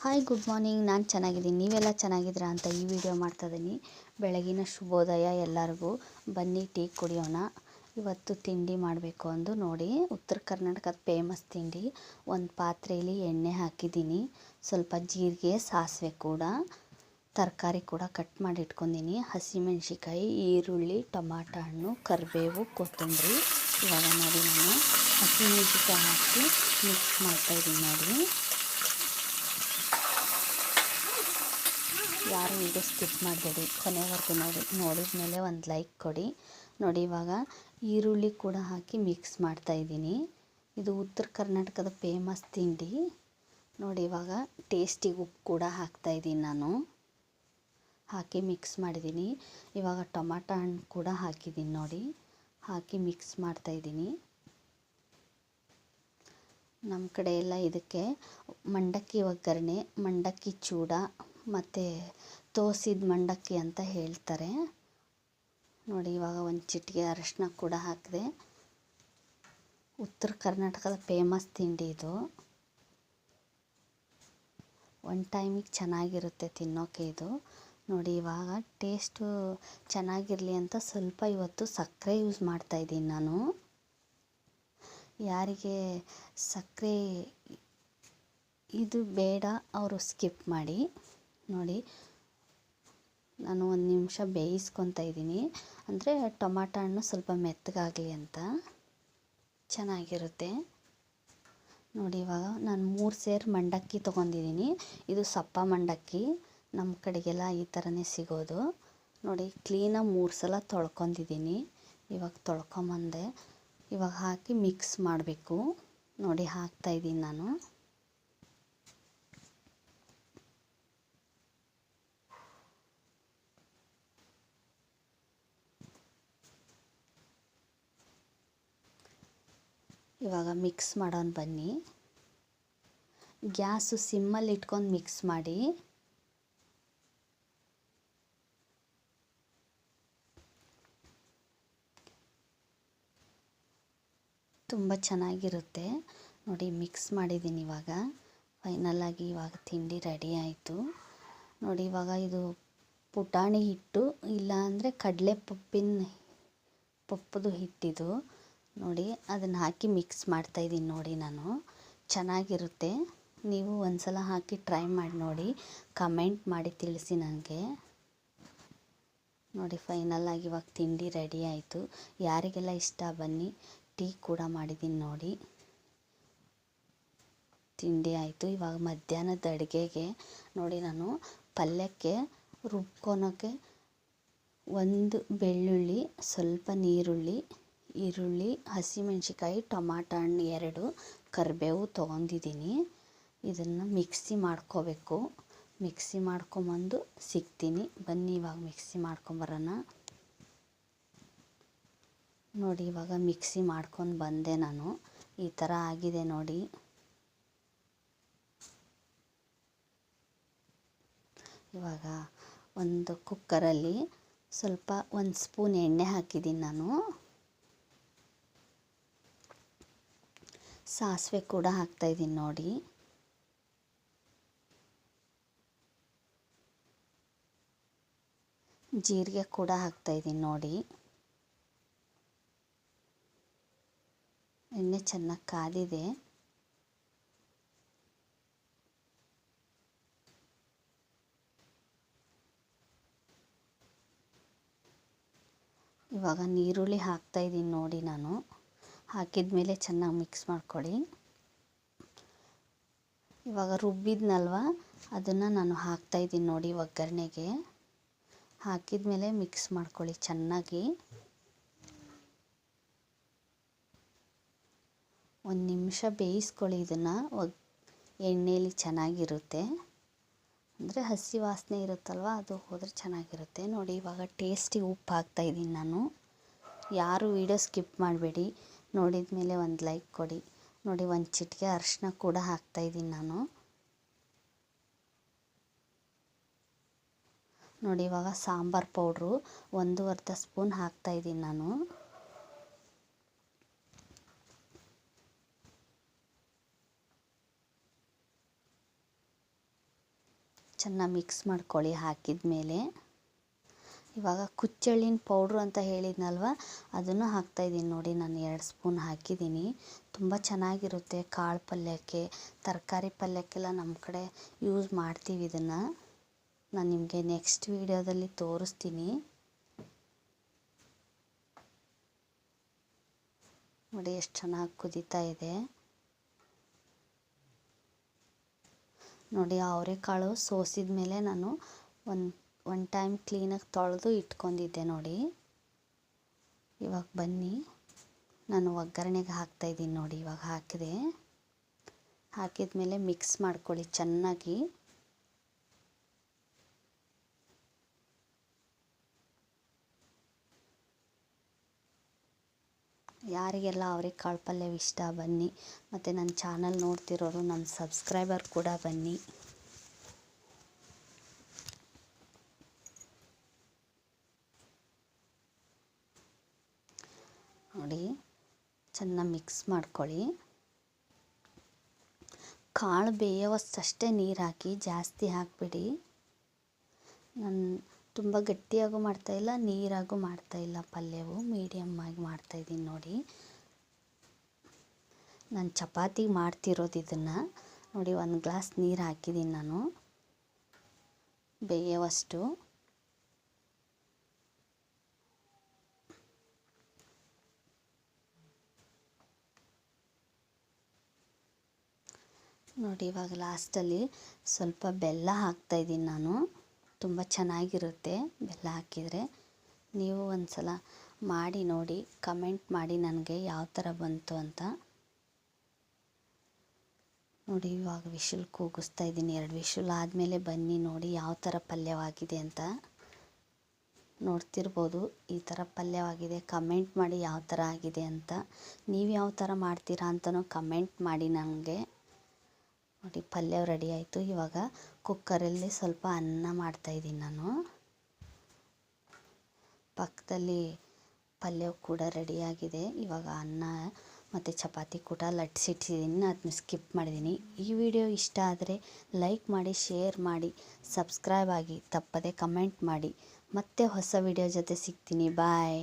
Hi good morning. ನಾನು ಚೆನ್ನಾಗಿದ್ದೀನಿ, ನೀವೆಲ್ಲ ಚೆನ್ನಾಗಿದ್ದೀರಾ ಅಂತ ಈ ವಿಡಿಯೋ ಮಾಡ್ತಾಯಿದ್ದೀನಿ. ಬೆಳಗಿನ ಶುಭೋದಯ ಎಲ್ಲರಿಗೂ. ಬನ್ನಿ ಟೀ ಕುಡಿಯೋಣ. ಇವತ್ತು ತಿಂಡಿ ಮಾಡಬೇಕು ಅಂದು ನೋಡಿ, ಉತ್ತರ ಕರ್ನಾಟಕದ ಫೇಮಸ್ ತಿಂಡಿ. ಒಂದು ಪಾತ್ರೆಯಲ್ಲಿ ಎಣ್ಣೆ ಹಾಕಿದ್ದೀನಿ, ಸ್ವಲ್ಪ ಜೀರಿಗೆ, ಸಾಸಿವೆ ಕೂಡ, ತರಕಾರಿ ಕೂಡ ಕಟ್ ಮಾಡಿ ಇಟ್ಕೊಂಡಿನಿ. ಹಸಿಮೆಣ್ಸಿಕಾಯಿ, ಈರುಳ್ಳಿ, ಟೊಮಾಟೊ ಹಣ್ಣು, ಕರಿಬೇವು, ಕೊತ್ತಂಬರಿ. ಇವಾಗ ನೋಡಿ ನಾನು ಹಸಿಮೆಣ್ಸಿಕಾಯಿ ಹಾಕಿ ಮಿಕ್ಸ್ ಮಾಡ್ತಾಯಿದ್ದೀನಿ ನೋಡಿ. ಯಾರು ವಿಡಿಯೋ ಸ್ಕಿಪ್ ಮಾಡಬೇಡಿ, ಕೊನೆವರೆಗೂ ನೋಡಿದ ಮೇಲೆ ಒಂದು ಲೈಕ್ ಕೊಡಿ. ನೋಡಿ ಇವಾಗ ಈರುಳ್ಳಿ ಕೂಡ ಹಾಕಿ ಮಿಕ್ಸ್ ಮಾಡ್ತಾಯಿದ್ದೀನಿ. ಇದು ಉತ್ತರ ಕರ್ನಾಟಕದ ಫೇಮಸ್ ತಿಂಡಿ ನೋಡಿ. ಇವಾಗ ಟೇಸ್ಟಿಗೆ ಉಪ್ಪು ಕೂಡ ಹಾಕ್ತಾಯಿದ್ದೀನಿ ನಾನು, ಹಾಕಿ ಮಿಕ್ಸ್ ಮಾಡಿದ್ದೀನಿ. ಇವಾಗ ಟೊಮಾಟೊ ಹಣ್ಣು ಕೂಡ ಹಾಕಿದ್ದೀನಿ ನೋಡಿ, ಹಾಕಿ ಮಿಕ್ಸ್ ಮಾಡ್ತಾಯಿದ್ದೀನಿ. ನಮ್ಮ ಕಡೆ ಎಲ್ಲ ಇದಕ್ಕೆ ಮಂಡಕ್ಕಿ ಒಗ್ಗರಣೆ, ಮಂಡಕ್ಕಿ ಚೂಡ ಮತ್ತು ತೋಸಿದ ಮಂಡಕ್ಕಿ ಅಂತ ಹೇಳ್ತಾರೆ ನೋಡಿ. ಇವಾಗ ಒಂದು ಚಿಟಿಕೆ ಅರಶಿನ ಕೂಡ ಹಾಕಿದೆ. ಉತ್ತರ ಕರ್ನಾಟಕದ ಫೇಮಸ್ ತಿಂಡಿ ಇದು. ಒನ್ ಟೈಮಿಗೆ ಚೆನ್ನಾಗಿರುತ್ತೆ ತಿನ್ನೋಕೆ ಇದು ನೋಡಿ. ಇವಾಗ ಟೇಸ್ಟು ಚೆನ್ನಾಗಿರಲಿ ಅಂತ ಸ್ವಲ್ಪ ಇವತ್ತು ಸಕ್ಕರೆ ಯೂಸ್ ಮಾಡ್ತಾಯಿದ್ದೀನಿ ನಾನು. ಯಾರಿಗೆ ಸಕ್ಕರೆ ಇದು ಬೇಡ ಅವರು ಸ್ಕಿಪ್ ಮಾಡಿ ನೋಡಿ. ನಾನು ಒಂದು ನಿಮಿಷ ಬೇಯಿಸ್ಕೊತಾ ಇದ್ದೀನಿ, ಅಂದರೆ ಟೊಮಾಟೊ ಹಣ್ಣು ಸ್ವಲ್ಪ ಮೆತ್ತಗಾಗಲಿ ಅಂತ ಚೆನ್ನಾಗಿರುತ್ತೆ ನೋಡಿ. ಇವಾಗ ನಾನು 3 ಸೇರು ಮಂಡಕ್ಕಿ ತೊಗೊಂಡಿದ್ದೀನಿ. ಇದು ಸಪ್ಪ ಮಂಡಕ್ಕಿ, ನಮ್ಮ ಕಡೆಗೆಲ್ಲ ಈ ಥರನೇ ಸಿಗೋದು ನೋಡಿ. ಕ್ಲೀನಾಗಿ 3 ಸಲ ತೊಳ್ಕೊಂಡಿದ್ದೀನಿ. ಇವಾಗ ತೊಳ್ಕೊಂಬಂದೆ. ಇವಾಗ ಹಾಕಿ ಮಿಕ್ಸ್ ಮಾಡಬೇಕು ನೋಡಿ, ಹಾಕ್ತಾಯಿದ್ದೀನಿ ನಾನು. ಇವಾಗ ಮಿಕ್ಸ್ ಮಾಡೋಣ ಬನ್ನಿ. ಗ್ಯಾಸು ಸಿಮ್ಮಲ್ಲಿ ಇಟ್ಕೊಂಡು ಮಿಕ್ಸ್ ಮಾಡಿ. ತುಂಬ ಚೆನ್ನಾಗಿರುತ್ತೆ ನೋಡಿ. ಮಿಕ್ಸ್ ಮಾಡಿದ್ದೀನಿ. ಇವಾಗ ಫೈನಲಾಗಿ ಇವಾಗ ತಿಂಡಿ ರೆಡಿ ಆಯಿತು ನೋಡಿ. ಇವಾಗ ಇದು ಪುಟಾಣಿ ಹಿಟ್ಟು, ಇಲ್ಲಾಂದರೆ ಕಡಲೆ ಪಪ್ಪದು ಹಿಟ್ಟಿದು ನೋಡಿ. ಅದನ್ನು ಹಾಕಿ ಮಿಕ್ಸ್ ಮಾಡ್ತಾಯಿದ್ದೀನಿ ನೋಡಿ ನಾನು. ಚೆನ್ನಾಗಿರುತ್ತೆ, ನೀವು ಒಂದ್ಸಲ ಹಾಕಿ ಟ್ರೈ ಮಾಡಿ ನೋಡಿ, ಕಮೆಂಟ್ ಮಾಡಿ ತಿಳಿಸಿ ನನಗೆ ನೋಡಿ. ಫೈನಲಾಗಿ ಇವಾಗ ತಿಂಡಿ ರೆಡಿ ಆಯಿತು. ಯಾರಿಗೆಲ್ಲ ಇಷ್ಟ ಬನ್ನಿ. ಟೀ ಕೂಡ ಮಾಡಿದ್ದೀನಿ ನೋಡಿ. ತಿಂಡಿ ಆಯಿತು. ಇವಾಗ ಮಧ್ಯಾಹ್ನದ ಅಡುಗೆಗೆ ನೋಡಿ, ನಾನು ಪಲ್ಯಕ್ಕೆ ರುಬ್ಕೊಳಕ್ಕೆ ಒಂದು ಬೆಳ್ಳುಳ್ಳಿ, ಸ್ವಲ್ಪ ಈರುಳ್ಳಿ, ಹಸಿಮೆಣ್ಸಿಕಾಯಿ, ಟೊಮಾಟೊ ಹಣ್ಣು 2, ಕರಿಬೇವು ತೊಗೊಂಡಿದ್ದೀನಿ. ಇದನ್ನು ಮಿಕ್ಸಿ ಮಾಡ್ಕೋಬೇಕು. ಮಿಕ್ಸಿ ಮಾಡ್ಕೊಂಬಂದು ಸಿಗ್ತೀನಿ ಬನ್ನಿ. ಇವಾಗ ಮಿಕ್ಸಿ ಮಾಡ್ಕೊಂಬರೋಣ ನೋಡಿ. ಇವಾಗ ಮಿಕ್ಸಿ ಮಾಡ್ಕೊಂಡು ಬಂದೆ ನಾನು. ಈ ಥರ ಆಗಿದೆ ನೋಡಿ. ಇವಾಗ ಒಂದು ಕುಕ್ಕರಲ್ಲಿ ಸ್ವಲ್ಪ 1 ಸ್ಪೂನ್ ಎಣ್ಣೆ ಹಾಕಿದ್ದೀನಿ ನಾನು. ಸಾಸಿವೆ ಕೂಡ ಹಾಕ್ತಾಯಿದ್ದೀನಿ ನೋಡಿ. ಜೀರಿಗೆ ಕೂಡ ಹಾಕ್ತಾಯಿದ್ದೀನಿ ನೋಡಿ. ಎಣ್ಣೆ ಚೆನ್ನಾಗಿ ಕಾದಿದೆ. ಇವಾಗ ನೀರುಳ್ಳಿ ಹಾಕ್ತಾಯಿದ್ದೀನಿ ನೋಡಿ ನಾನು. ಹಾಕಿದ ಮೇಲೆ ಚೆನ್ನಾಗಿ ಮಿಕ್ಸ್ ಮಾಡ್ಕೊಳ್ಳಿ. ಇವಾಗ ರುಬ್ಬಿದ್ನಲ್ವ, ಅದನ್ನು ನಾನು ಹಾಕ್ತಾಯಿದ್ದೀನಿ ನೋಡಿ ಒಗ್ಗರಣೆಗೆ. ಹಾಕಿದ ಮೇಲೆ ಮಿಕ್ಸ್ ಮಾಡ್ಕೊಳ್ಳಿ ಚೆನ್ನಾಗಿ. 1 ನಿಮಿಷ ಬೇಯಿಸ್ಕೊಳ್ಳಿ ಇದನ್ನು. ಎಣ್ಣೆಯಲ್ಲಿ ಚೆನ್ನಾಗಿರುತ್ತೆ, ಅಂದರೆ ಹಸಿ ವಾಸನೆ ಇರುತ್ತಲ್ವ, ಅದು ಹೋದರೆ ಚೆನ್ನಾಗಿರುತ್ತೆ ನೋಡಿ. ಇವಾಗ ಟೇಸ್ಟಿಗೆ ಉಪ್ಪು ಹಾಕ್ತಾಯಿದ್ದೀನಿ ನಾನು. ಯಾರು ವಿಡಿಯೋ ಸ್ಕಿಪ್ ಮಾಡಬೇಡಿ, ನೋಡಿದ ಮೇಲೆ ಒಂದು ಲೈಕ್ ಕೊಡಿ ನೋಡಿ. ಒಂದು ಚಿಟಿಕೆ ಅರಶಿನ ಕೂಡ ಹಾಕ್ತಾಯಿದ್ದೀನಿ ನಾನು ನೋಡಿ. ಇವಾಗ ಸಾಂಬಾರು ಪೌಡ್ರು 1/2 ಸ್ಪೂನ್ ಹಾಕ್ತಾಯಿದ್ದೀನಿ ನಾನು. ಚೆನ್ನಾಗಿ ಮಿಕ್ಸ್ ಮಾಡ್ಕೊಳ್ಳಿ. ಹಾಕಿದ ಮೇಲೆ ಇವಾಗ ಕುಚ್ಚೆಳ್ಳಿನ ಪೌಡ್ರು ಅಂತ ಹೇಳಿದ್ನಲ್ವ, ಅದನ್ನು ಹಾಕ್ತಾಯಿದ್ದೀನಿ ನೋಡಿ. ನಾನು 2 ಸ್ಪೂನ್ ಹಾಕಿದ್ದೀನಿ. ತುಂಬ ಚೆನ್ನಾಗಿರುತ್ತೆ ಕಾಳು ಪಲ್ಯಕ್ಕೆ, ತರಕಾರಿ ಪಲ್ಯಕ್ಕೆಲ್ಲ ನಮ್ಮ ಕಡೆ ಯೂಸ್ ಮಾಡ್ತೀವಿ ಇದನ್ನು. ನಾನು ನಿಮಗೆ ನೆಕ್ಸ್ಟ್ ವೀಡಿಯೋದಲ್ಲಿ ತೋರಿಸ್ತೀನಿ ನೋಡಿ. ಎಷ್ಟು ಚೆನ್ನಾಗಿ ಕುದೀತಾ ಇದೆ ನೋಡಿ. ಅವರೆಕಾಳು ಸೋಸಿದ ಮೇಲೆ ನಾನು ಒನ್ ಟೈಮ್ ಕ್ಲೀನಾಗಿ ತೊಳೆದು ಇಟ್ಕೊಂಡಿದ್ದೆ ನೋಡಿ. ಇವಾಗ ಬನ್ನಿ ನಾನು ಒಗ್ಗರಣೆಗೆ ಹಾಕ್ತಾಯಿದ್ದೀನಿ ನೋಡಿ. ಇವಾಗ ಹಾಕಿದ ಮೇಲೆ ಮಿಕ್ಸ್ ಮಾಡ್ಕೊಳ್ಳಿ ಚೆನ್ನಾಗಿ. ಯಾರಿಗೆಲ್ಲ ಅವರೆಕಾಳು ಪಲ್ಯ ಇಷ್ಟ ಬನ್ನಿ, ಮತ್ತು ನನ್ನ ಚಾನಲ್ ನೋಡ್ತಿರೋರು ನಮ್ಮ ಸಬ್ಸ್ಕ್ರೈಬರ್ ಕೂಡ ಬನ್ನಿ. ನೋಡಿ ಚೆನ್ನಾಗಿ ಮಿಕ್ಸ್ ಮಾಡ್ಕೊಳ್ಳಿ. ಕಾಳು ಬೇಯೋವಷ್ಟೇ ನೀರು ಹಾಕಿ, ಜಾಸ್ತಿ ಹಾಕಿಬಿಡಿ. ನಾನು ತುಂಬ ಗಟ್ಟಿಯಾಗೂ ಮಾಡ್ತಾಯಿಲ್ಲ, ನೀರಾಗೂ ಮಾಡ್ತಾಯಿಲ್ಲ. ಪಲ್ಯವು ಮೀಡಿಯಮ್ ಆಗಿ ಮಾಡ್ತಾಯಿದ್ದೀನಿ ನೋಡಿ. ನಾನು ಚಪಾತಿ ಮಾಡ್ತಿರೋದು ಇದನ್ನು ನೋಡಿ. 1 ಗ್ಲಾಸ್ ನೀರು ಹಾಕಿದ್ದೀನಿ ನಾನು ಬೇಯೋವಷ್ಟು. ನೋಡಿ ಇವಾಗ ಲಾಸ್ಟಲ್ಲಿ ಸ್ವಲ್ಪ ಬೆಲ್ಲ ಹಾಕ್ತಾಯಿದ್ದೀನಿ ನಾನು. ತುಂಬ ಚೆನ್ನಾಗಿರುತ್ತೆ ಬೆಲ್ಲ ಹಾಕಿದರೆ. ನೀವು ಒಂದು ಸಲ ಮಾಡಿ ನೋಡಿ, ಕಮೆಂಟ್ ಮಾಡಿ ನನಗೆ ಯಾವ ಥರ ಬಂತು ಅಂತ ನೋಡಿ. ಇವಾಗ ವಿಶಲ್ ಕೂಗಿಸ್ತಾ ಇದ್ದೀನಿ. 2 ವಿಶಲ್ ಆದಮೇಲೆ ಬನ್ನಿ ನೋಡಿ ಯಾವ ಥರ ಪಲ್ಯವಾಗಿದೆ ಅಂತ. ನೋಡ್ತಿರ್ಬೋದು ಈ ಥರ ಪಲ್ಯವಾಗಿದೆ. ಕಮೆಂಟ್ ಮಾಡಿ ಯಾವ ಥರ ಆಗಿದೆ ಅಂತ. ನೀವು ಯಾವ ಥರ ಮಾಡ್ತೀರಾ ಅಂತಲೂ ಕಮೆಂಟ್ ಮಾಡಿ ನನಗೆ ನೋಡಿ. ಪಲ್ಯ ರೆಡಿ ಆಯಿತು. ಇವಾಗ ಕುಕ್ಕರಲ್ಲಿ ಸ್ವಲ್ಪ ಅನ್ನ ಮಾಡ್ತಾಯಿದ್ದೀನಿ ನಾನು. ಪಕ್ಕದಲ್ಲಿ ಪಲ್ಯ ಕೂಡ ರೆಡಿಯಾಗಿದೆ. ಇವಾಗ ಅನ್ನ ಮತ್ತು ಚಪಾತಿ ಕೂಡ ಲಟ್ಸಿಟ್ಟಿದ್ದೀನಿ, ಅದನ್ನ ಸ್ಕಿಪ್ ಮಾಡಿದ್ದೀನಿ. ಈ ವಿಡಿಯೋ ಇಷ್ಟ ಆದರೆ ಲೈಕ್ ಮಾಡಿ, ಶೇರ್ ಮಾಡಿ, ಸಬ್ಸ್ಕ್ರೈಬ್ ಆಗಿ, ತಪ್ಪದೆ ಕಮೆಂಟ್ ಮಾಡಿ. ಮತ್ತೆ ಹೊಸ ವಿಡಿಯೋ ಜೊತೆ ಸಿಗ್ತೀನಿ. ಬಾಯ್.